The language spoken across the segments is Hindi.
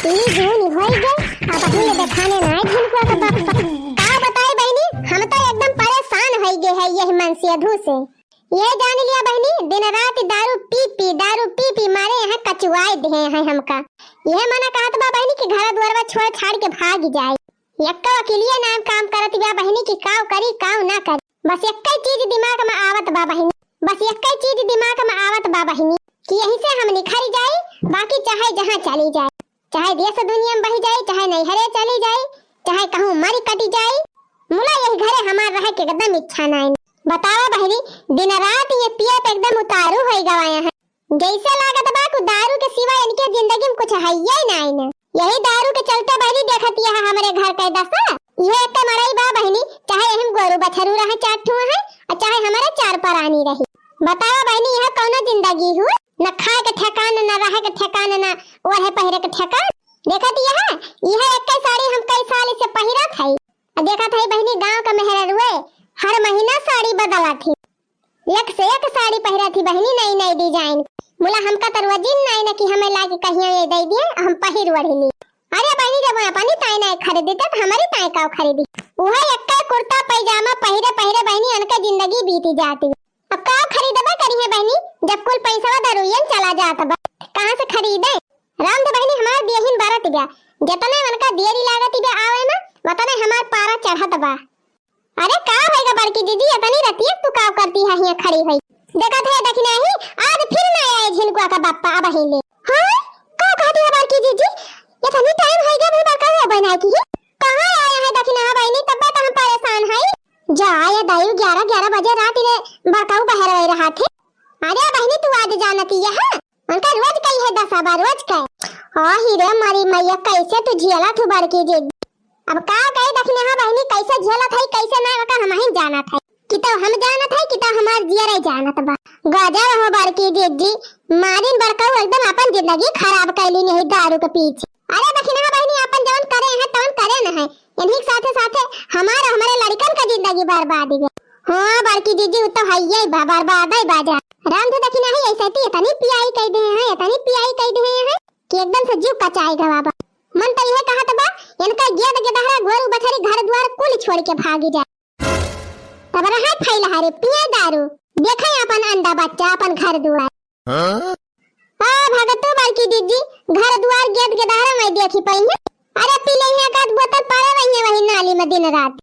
जून होई गए अब अभी ले दिखाने ना आए झुनकुआ का बाप का बताए बहनी हम तो एकदम परेशान हो गए है यही मन से अधू से। ये जान लिया बहनी दिन रात दारू पी मारे यहाँ कचुआए दे हैं हमका। यह मना कहत बा बहनी कि घर द्वार छोड़ छाड़ के भाग जाए। यक्का वकीलिया नाम काम करत बा बहनी कि काव करी काव ना करी, बस एक चीज दिमाग में आवत बा बहनी, बस एक चीज दिमाग में आवत बा बहनी कि यही से हम निखर जाए, बाकी चाहे जहाँ चली जाए, चाहे देश दुनिया में बही जाए, चाहे नैहरे चली जाए, चाहे कहूँ मरी कटी जाए, मुला यही घरे हमार रह के एकदम इच्छा नहीं। बताओ बहनी दिन रात ये पिए पे एकदम उतारू हो गवाया है। जैसे लागत बा कि दारू के सिवा इनके जिंदगी में कुछ है ही नहीं न। यही दारू के चलते बहनी देखती है हमारे घर का दशा। ये एक मरई बा बहनी, चाहे हम गोरू बछरू रहे चाटू है और चाहे हमारे चार परानी रही। बताओ बहनी यह कौन जिंदगी हुई, न खाए के ठेकान, न रहे के ठेकान, न ओढ़े पहिरे के ठेकान। देखती है यह एक साड़ी हम कई साल से पहिरा थी, देखा था बहनी गांव का मेहरुए हर महीना साड़ी बदला थी, एक से एक साड़ी पहिरा थी बहनी, नई नई डिजाइन। बोला हमका तरवजिन नहीं न कि हमें लाके कहिया ये दे दिए हम पहिर वढ़ली। अरे बहनी जब अपनी ताई नहीं खरीदी तब हमारी ताई का खरीदी, वह एक कुर्ता पैजामा पहिरे पहिरे बहनी उनका जिंदगी बीती जाती। अब का खरीदबा करी है बहनी जब कुल पैसा दरुयन चला जाता बा, कहां से खरीदे। राम दे बहनी हमार देहिन बारत बा, जतने उनका देरी लागत बा आवे ना वतने हमार पारा चढ़त बा। अरे का होएगा बड़की दीदी इतनी रतिया तू का करती है यहाँ खड़ी हुई। देखा था देखी नहीं आज फिर ना आए झिनकुआ का बापा अब हिले। हां का कहती है बड़की दीदी इतनी टाइम हो गया भाई बड़का हो बना की कहां आया है देखी ना बहनी, तब तो हम परेशान है। जा आया दाई 11 बजे रात रे बड़काऊ बाहर रह रहा थे। अरे बहनी तू आज जानती है उनका रोज कही है 10 बार रोज कहे आ हीरे मारी मैया कैसे तू झेला तू बड़की दीदी। अब का कहे देखने हां बहनी कैसे झेला था कैसे ना का हम ही जाना था कि तो हम जाना था कि तो हमार जियरे जाना था। गजब हो बड़की दीदी मारिन बड़काऊ एकदम अपन जिंदगी खराब कैली नहीं दारू के पीछे। अरे देखने हां बहनी अपन जौन करे हैं तौन करे न है, इन्हीं साथे साथे हमारे लड़कन का जिंदगी बर्बाद हो। हां बड़की दीदी तो है ये बर्बाद है बाजा। राम तो देखने है ऐसे ही इतनी पियाई कह दे हैं, इतनी पियाई कह दे हैं कि एकदम से जीव कचाएगा बाबा। मन तो यह कहत बा इनका गेद गेदहरा गोरू बछरी घर द्वार कुल छोड़ के भागी जाए। तब रहा फैला हरे पिए दारू देखे अपन अंडा बच्चा अपन घर द्वार। हां भगतो बड़की दीदी घर द्वार गेद गेदहरा मैं देखी पई है। अरे पी ले है का बोतल पारे वही नाली में दिन रात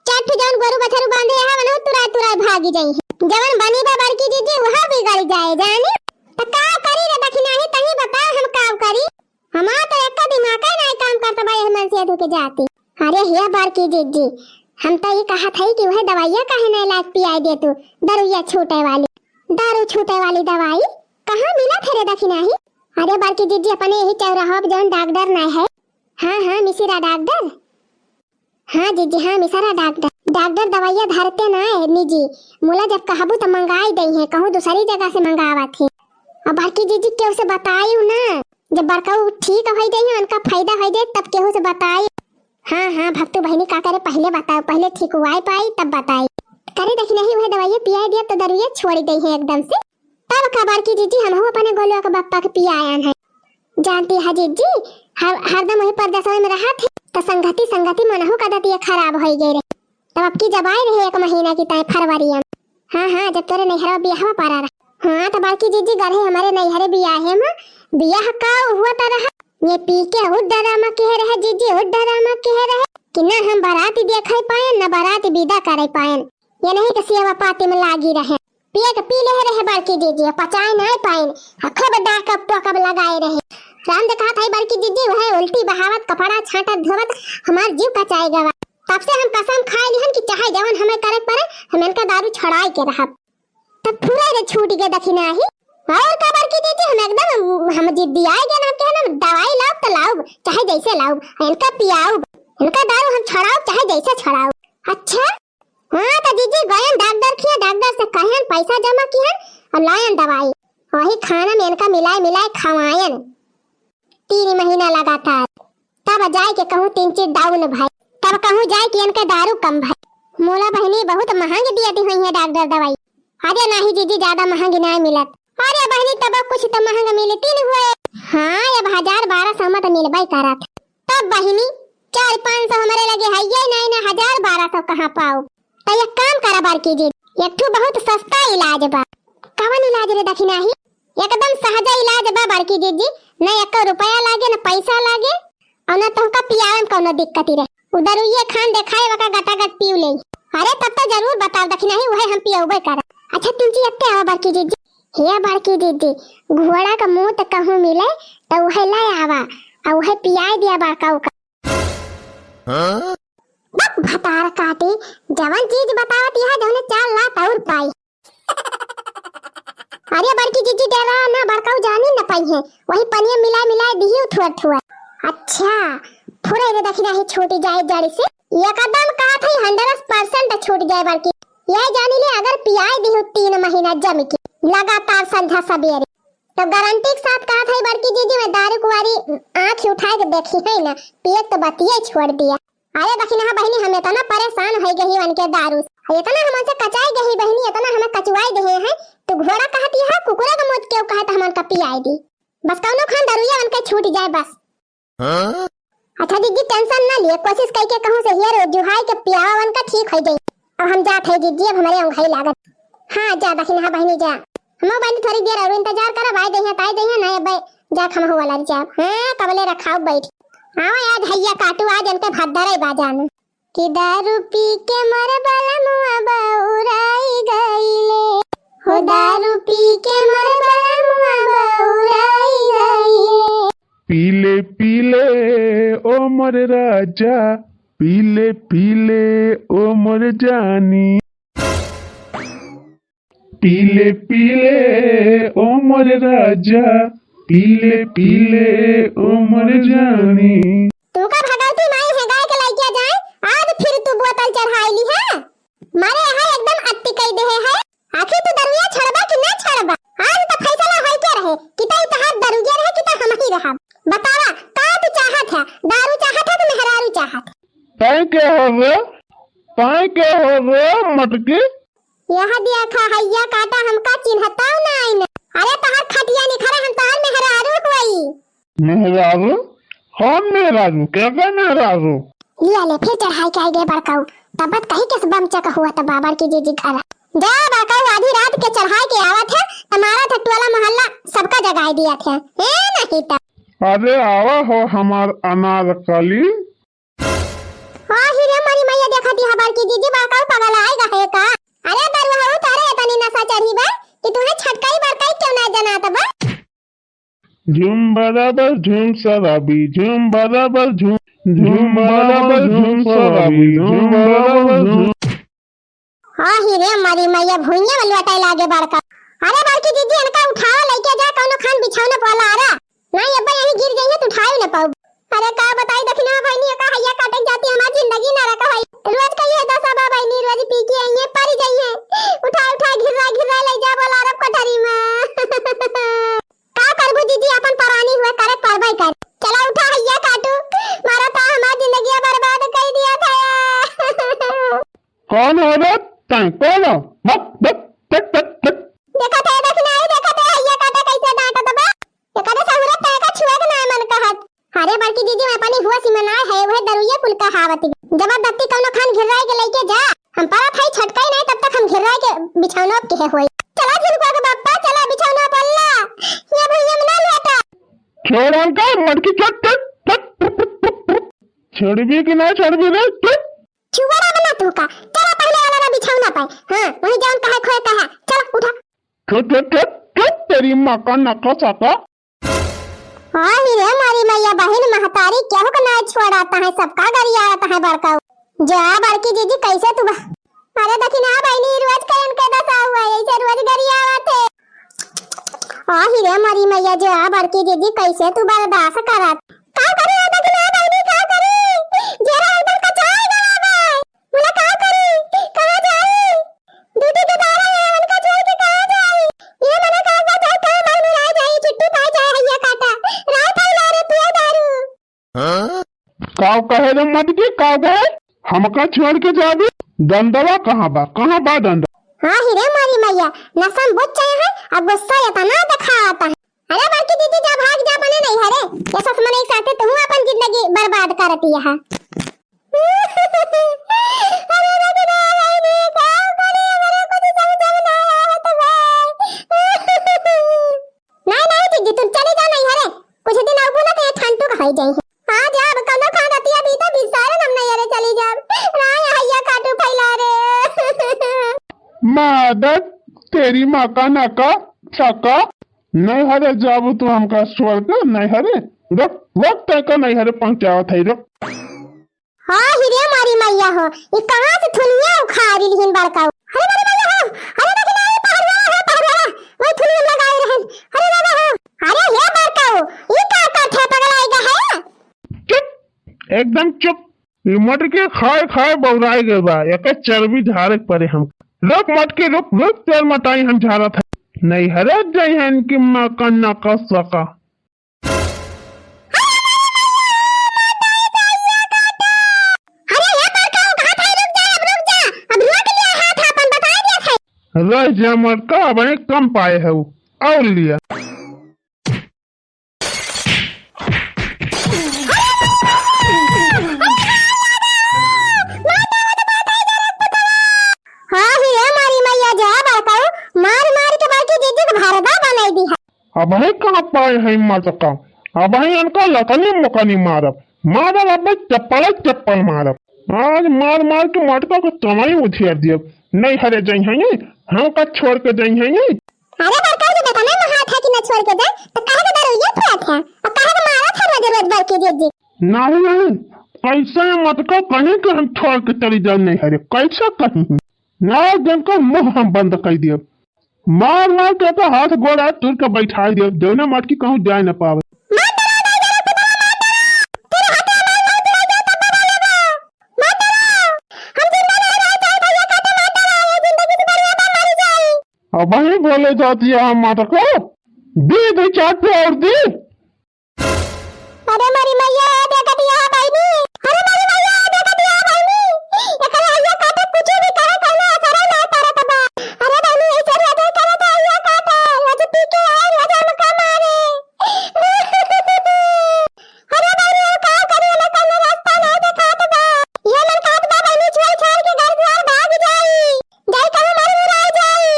चाट जौन गोरू बछरू बांधे है वनो तुरा भागी जाई है। जवन बनी बा बड़की दीदी वहां बिगड़ जाए जाने त का करी रे दखिना ही तही बताओ हम का करी। हमारा तो एक दिमाग नहीं काम करता भाई मन से धोके जाती। अरे हे बड़की दीदी हम तो ये कहा था कि वह दवाइयां काहे नहीं लाग पियाई दे तू दारू छूटे वाली दवाई कहां मिला थे रे दखिना ही। अरे बड़की दीदी अपने यही चौराहा पे जौन डॉक्टर नहीं है। हां मिसिरा डॉक्टर, हां दीदी हां मिसिरा डॉक्टर दवाइयां धरते ना है निजी, मोला जब कहबू तो मंगाई दई है, कहूं दूसरी जगह से मंगावा थे। अब बड़की दीदी के उसे बताइयो ना जब बड़काऊ ठीक हो जाए उनका फायदा हो जाए तब केहू से बताए। हां भक्तू बहनी का करे पहले बताओ, पहले ठीक हुआ पाई तब बताई। करे देखी नहीं वह दवाई पिया दिया तो दरुए छोड़ दी है एकदम से। तब खबर की दीदी हम अपने गोलुआ के बापा के पियाया है। जानती है दीदी हरदम वही परदेश में रहा थे तो संगति मनहु का दतिया खराब हो गई रे। तब अब की जब आई रहे 1 महीना की तय फरवरी में। हां जब तोरे नैहरा बियाह पारा रहा। हां तो बाकी दीदी गरे हमारे नैहरे बियाह है मां बियाह का हुआ त रहा ये पी के हुड्डारामा कह रहे जीजी हुड्डारामा कह रहे कि ना हम बाराती देखे पाए न बाराती विदा करे पाए, ये नहीं कि सेवा पाती में लागी रहे पिए के पी ले रहे बड़की दीदी पचाए नहीं पाए खूब डाकब टोकब लगाए रहे। राम देखा था बड़की दीदी वह उल्टी बहावत कपड़ा छाटत धोवत हमार जीव कचाए गवा। तब से हम कसम खाए लिहन कि चाहे जवन हमें करे पड़े हम इनका दारू छड़ाई के रहब। तब पूरा रे छूट गए दखिना ही। और खबर की दीदी हम एकदम हम जिद्दी आए गए ना के ना दवाई लाओ तो लाओ चाहे जैसे लाओ इनका पियाओ इनका दारू हम छड़ाओ चाहे जैसे छड़ाओ। अच्छा हां तो दीदी गए डॉक्टर से कहन पैसा जमा किहन और लायन दवाई वही खाना में इनका मिलाए खवायन 3 महीना लगातार। तब जाए के कहूं 3 डाउन भाई, तब कहूं जाए कि इनका दारू कम भाई। मोला बहनी बहुत महंगी दियती हुई है डॉक्टर दवाई। अरे नहीं दीदी ज्यादा महंगी नहीं मिलत। अरे बहनी तब कुछ तो महंगा मिलती नहीं हुए। हाँ अब 1000-1200 में तो मिलबई करत। तब बहिनी 400-500 हमारे लगे है ये नहीं ना 1000-1200 कहाँ पाओ। तो एक काम करा बारकी जी, एक ठो बहुत सस्ता इलाज बा। कवन इलाज रे दखी नाही? एकदम सहज इलाज बा बारकी जी, न 1 रुपया लागे न पैसा लागे और न तुमका पियावे में कोनो दिक्कत रहे। उधर ये खान देखाए वका गटागट पीव ले। अरे तब तो जरूर बताओ दखी नाही, वही हम पियौबे कर। अच्छा तुम जी अत्ते आवा बारकी जी, हे बारकी जी घोड़ा का मुंह त कहूं मिले तो वही ले आवा और वही पियाई दिया बाका का। हां भतार काटी जवन चीज बतावत यह जौने 4 लाख और पाई। अरे बड़की जीजी देवा ना बड़काऊ जानी न पाई है, वही पनिया मिला दिही थोड़ा थोड़ा। अच्छा थोड़ा रे दखी नहीं छोटी जाए जड़ी से एकदम कहा था 100% छूट जाए बड़की। यह जानी ले अगर पियाई दिही 3 महीना जम के लगातार संध्या सबेरे तो गारंटी के साथ कहा था बड़की जीजी मैं दारू कुवारी आंख उठा के देखी है ना पिए तो बतिये छोड़ दिया। अरे दखी ना बहनी हमें तो ना परेशान हो गई उनके दारू से, इतना हमसे कचाई गई बहनी, इतना हमें कचवाई दे है। तो घोड़ा कहती है कुकुरा का मौत क्यों कहता हमन का पियाई दी, बस कौनो खान दरुया उनके छूट जाए बस। हां अच्छा दीदी टेंशन ना लिए, कोशिश करके कहूं से हियर जुहाई के पियावा उनका ठीक हो जाए। अब हम जात है दीदी, अब हमारे अंगई लागत। हां जा दखी ना बहनी जा, हम बहनी थोड़ी देर और इंतजार करब, आए दे ताई दे ना बे जा खम हो वाला जा। हां कबले रखाओ बैठ। हां आज हैया काटू आज इनके भद्दरे बाजान कि दारू पी के मर बाला मुआ बाउराई गईले हो, दारू पी के मर बाला मुआ बाउराई गईले। पीले पीले ओ मोर राजा, पीले पीले ओ मोर जानी, पीले पीले ओ मोर राजा, पीले पीले ओ मोर जानी। तू का भगवती माई है गाय के लइके जाए आज फिर तू बोतल चढ़ाईली है मारे है एकदम अत्ती कई दे है। आखिर तू दरुया छड़बा कि ना छड़बा? आज तो फैसला होई के रहे कि तई तहार दरुया रहे कि त हम ही रहा। बतावा का तू चाहत है, दारू चाहत है कि मेहरारू चाहत? तय के हो रे मटकी? यहां दिया खा हैया काटा हमका चिन्हताऊ ना आईना। अरे तहार खटिया निखरे हम तहार मेहरारू होई। मेहरारू? हम मेहरारू क्या का मेहरारू? ले फिर चढ़ाई के आगे बड़काऊ तबत कहीं के बम चक हुआ त बाबर की जीजी घर जा बड़काऊ आधी रात के चढ़ाई के आवत है हमारा ठटवाला मोहल्ला सबका जगाई दिया थे ए नहीं त। अरे आवा हो हमार अनारकली। हां हीरे मारी मैया देखा दी हमार की जीजी बड़काऊ पगल आएगा है का? अरे दरवा हो तारे तनी नशा चढ़ी बा कि तुम्हें छटकाई बरकाई क्यों ना जनात बा? झूम बराबर झूम शराबी, झूम बराबर झूम, झूम बराबर झूम शराबी, झूम बराबर झूम। हां हीरे मारी मैया भुइया वाली अटाई लागे बड़का। अरे बड़की दीदी इनका उठाओ लेके जा कोनो खान बिछावना पड़ा आरा नहीं अब्बा यहीं गिर गई है तो उठाओ ना पाऊ। अरे का बताई दखना भाई नी का हैया काटक जाती हमारी जिंदगी ना रखा भाई रोज का ये दसा बा भाई नी रोज पी के ये पारी गई है उठा उठा घिरा ले जा बोला रब कोठरी में का करबू दीदी अपन परानी हुए करे करबै कर चला उठा हैया काटू मारा ता हमारी जिंदगी बर्बाद कर दिया था। कौन हो रे तय कौन हो बक बक टक टक टक देखा थे दखना है देखा थे हैया काटा कैसे डांटा दबा ये कदे सहुरत तय का छुए के ना मन कहत। अरे बड़की दीदी मैं अपनी हुआ सिमना है वह दरुया कुल का हावती जबरदस्ती कौनो खान घिराए के लेके जा हम पारा थाई छटकाई नहीं तब तक हम घिराए के बिछौना के होई चला झुनका के बाप्पा चला बिछौना पल्ला ये भैया ना लेटा छोड़ अंका मटकी चट चट छोड़बी कि ना छोड़बी रे चुवरा बना तू का चला पहले वाला ना बिछौना पे हां वही जान कहे खोए कहा चल उठा चट तेरी मां का नका साका। हां हीरे मारी मैया बहन महतारी क्या हो ना छोड़ाता है सबका गरिया आता है बड़काऊ जा बड़की जीजी कैसे तू अरे देखी ना बहनी रोज कयन के दसा हुआ ऐसे रोज गरिया आते। हां हीरे मारी मैया जा बड़की जीजी कैसे तू बर्दाश्त करत का करे देखी ना बहनी का करे जरा एकदम कचाई गला बे बोला का करे कहां जाई ड्यूटी के दारा है उनका छोड़ के कहां जाई ये मने का जाता है मन में आ जाई चिट्टू पा जाए हैया काटा राय पाई ला रे पिए दारू। हां काव कहे रे मटकी काव कहे हमका छोड़ के जाबी दंडवा कहां बा दंड? हां हीरे मारी मैया नसम बुच्चे है अब गुस्सा इतना दिखाता है अरे बड़की दीदी जा भाग जा अपने नहीं हरे ये सब मन एक साथे तू अपन जिंदगी बर्बाद करती है। अरे रगना नहीं क्या करे मेरे को तो समझ में नहीं आवत भाई। नहीं दीदी तू चले जा नहीं हरे कुछ दिन अब ना ते ठंडू खाई जाई। हां जा अब कनो खा दती अभी तो बिसारे हम नहीं हरे चली जा ना हैया काटू फैला रे। मादत तेरी माँ का नाका छका नहीं हरे जाबू तू हमका छोड़ कर नहीं हरे रुक वक्त का नहीं हरे पहुंचावत है रुक। हां हिरे मारी मैया हो ये कहां से थुनिया उखाड़ी लिहिन बड़का। अरे मेरे मैया हो अरे देखना ये पहाड़ वो थुनिया लगाए रहे। अरे बाबा हो अरे ये बड़का हो ये का थे पगलाएगा है। चुप एकदम चुप मट के खाए खाए बौराए गए बा एक चर्बी झाड़क पड़े हम रुक मट के रुक रुक तेल मटाई हम झाड़ा था नहीं हरे जय है इनकी माँ का नाका सका। रह जा मटका अब कम पाए है वो और लिया। अब है कहाँ पाए हैं मटका अब है इनका लकनी मुकनी मारब मारब अब चप्पल मारब आज मार मार के मटका को तमाई उठिया दिया नहीं हरे जई हैं हम का छोड़ के जई हैं। अरे बड़का जो बेटा ना हाथ है कि न छोड़ के जाए तो कहे के डरो ये फैट है और कहे के मारा था ना जरूरत बड़की दीदी। नहीं कैसे मटका कहीं के हम छोड़ के चली जाओ नहीं हरे कैसा कहीं ना जिनका मुंह हम बंद कर दिया मार मार के तो हाथ गोड़ा तुर के बैठा दिया दोनों मटकी कहूँ जाए न पावे। अब वही बोले जाती है हम माता को दे चाट पे और दे। अरे मारी मैया देखा दिया भाई नी अरे मारी मैया देखा दिया भाई नी एकरा हैया काटे कुछ भी करे कहना असर ना करे तबा। अरे भाई नी ऐसे रहे करे तो हैया काटे आज पी के आए आज हम का मारे। अरे भाई नी का करे ना कने रास्ता नहीं देखा तबा ये मन काट बा भाई नी छोड़ छोड़ के घर द्वार भाग जाई जाई कहूं मारी मुराई जाई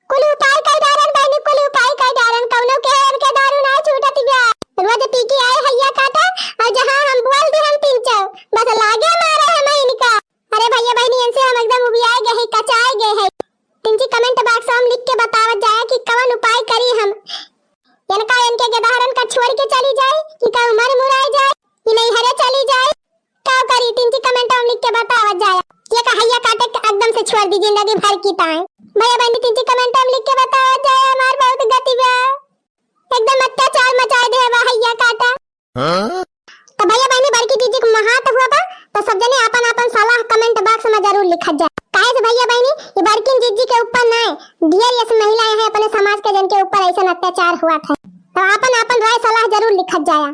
कुल उपाय कर डारन भाई नी कुल उपाय कर डारन कौनो के दारू ना छूटत बिया रोज पी के आए हैया काटा और जहां हम बोल दे हम तीन चाव बस लागे मारे हम इनका। अरे भैया बहनी इनसे हम एकदम उबियाए गए हैं कचाए गए हैं तिनकी कमेंट बॉक्स में लिख के बतावत जाए कि कौन उपाय करी हम इनका इनके गदारन का छोड़ के चली जाए कि का उमर मुराई जाए कि नहीं हरे चली जाए का करी तिनकी कमेंट में लिख के बतावत जाए ये का हैया काटे एकदम से छोड़ दी जिंदगी भर की ताए। भैया बहनी तिनकी कमेंट में लिख के बतावत जाए हमार बहुत गति बा एकदम अत्याचार मचा दे बा हैया काटा। तो भैया बहनी बड़की दीदी को महात हुआ बा तो सब जने अपन अपन सलाह कमेंट बॉक्स में जरूर लिखत जाए काहे से भैया बहनी ये बड़की दीदी के ऊपर ना ढेर ऐसी महिलाएं हैं अपने समाज के जिनके ऊपर ऐसा अत्याचार हुआ था तो अपन अपन राय सलाह जरूर लिखत जाए।